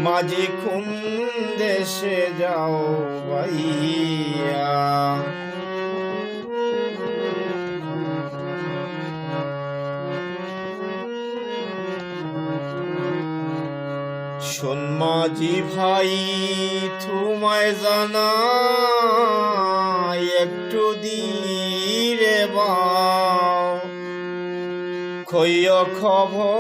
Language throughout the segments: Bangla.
মাঝি কোন দেশে যাও ভাইয়া। শোন মাঝি ভাই তোমায় জানাই একটু দিরে বাও খৈয় খবর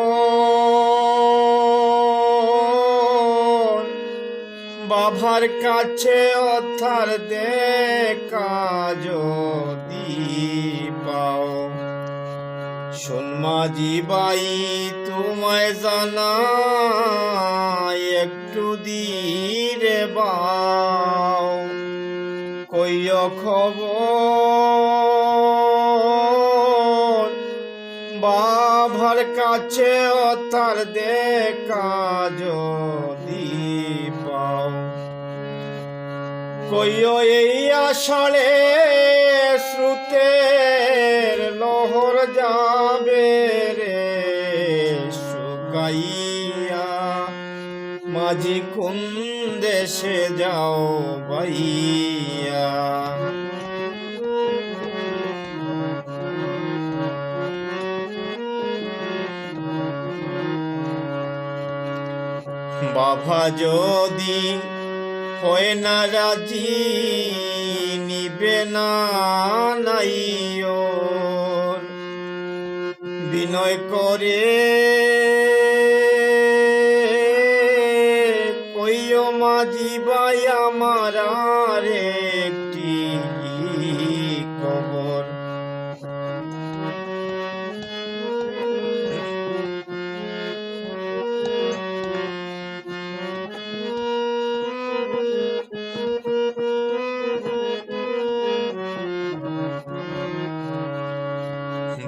বাবার কাছে অথার দেখা যদি পাও। শোন মাঝি ভাই তোমায় জানাই একটু দিরে বাও কইয় খবর বাবার কাছে অথার দেখা যদি পাও। কইয় এই আষাঢ়ে স্রোতের লহর যাবে রে শুকাইয়া মাঝি কোন দেশে যাও ভাইয়া। বাবা যদি হয় না রাজি নিবে না নাইও বিনয় করে কইও মাঝি ভাই আমার একটি খবর।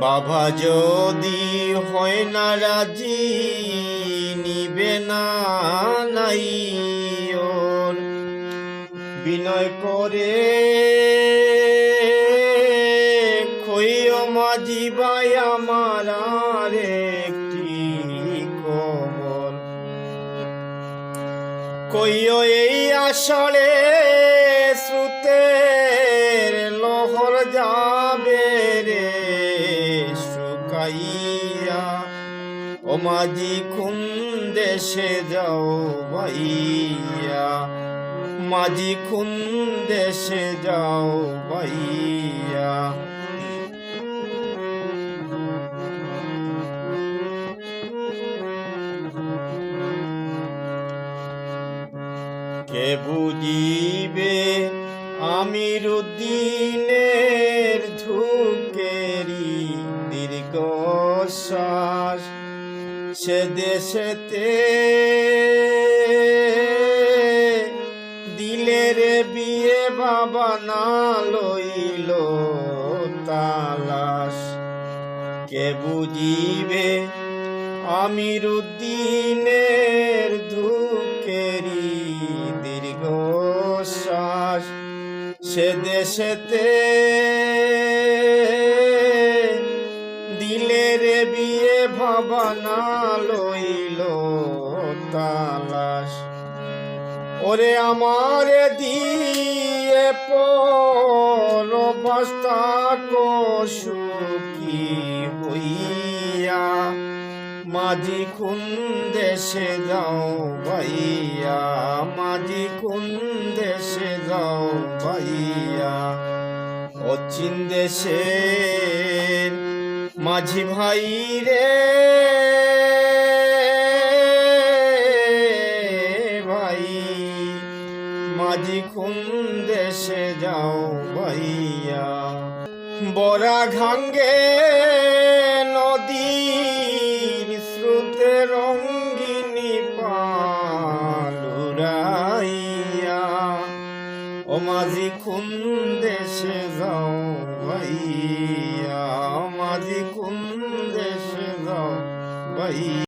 বাবা যদি হয় না রাজি নিবে না নাইও বিনয় করে কইও মাঝি ভাই আমার একটি খবর। কইও এই আষাঢ়ে স্রোতের লহর যাবে রে শুকাইয়া ও মাঝি কোন দেশে যাও ভাইয়া। মাঝি কোন দেশে যাও ভাইয়া। কে বুঝিবে আমিরুদ্দিনের ধুকেরি দীর্ঘশ্বাস সে দেশেতে দিলের বিয়ে বাবা না লইল তালাশ। কে বুঝিবে আমিরুদ্দিনের ধুকেরি দীর্ঘশ্বাস সে দেশেতে দিলের বিয়ে বাবা না লইল তালাশ। ওরে আমার দিয়ে পর বস্তা সুখী হইয়া মাঝি কোন দেশে যাও ভাইয়া। মাঝি কোন দেশে যাও ভাইয়া। অচিন দেশের মাঝি ভাই রে ভাই মাঝি কোন দেশে যাও ভাইয়া। বরা ঘাঙ্গে নদীর স্রোতে রঙ্গিনী পালুরাইয়া ও মাঝি কোন দেশে যাও ভাইয়া। মাঝি কোন দেশে যাও ভাই।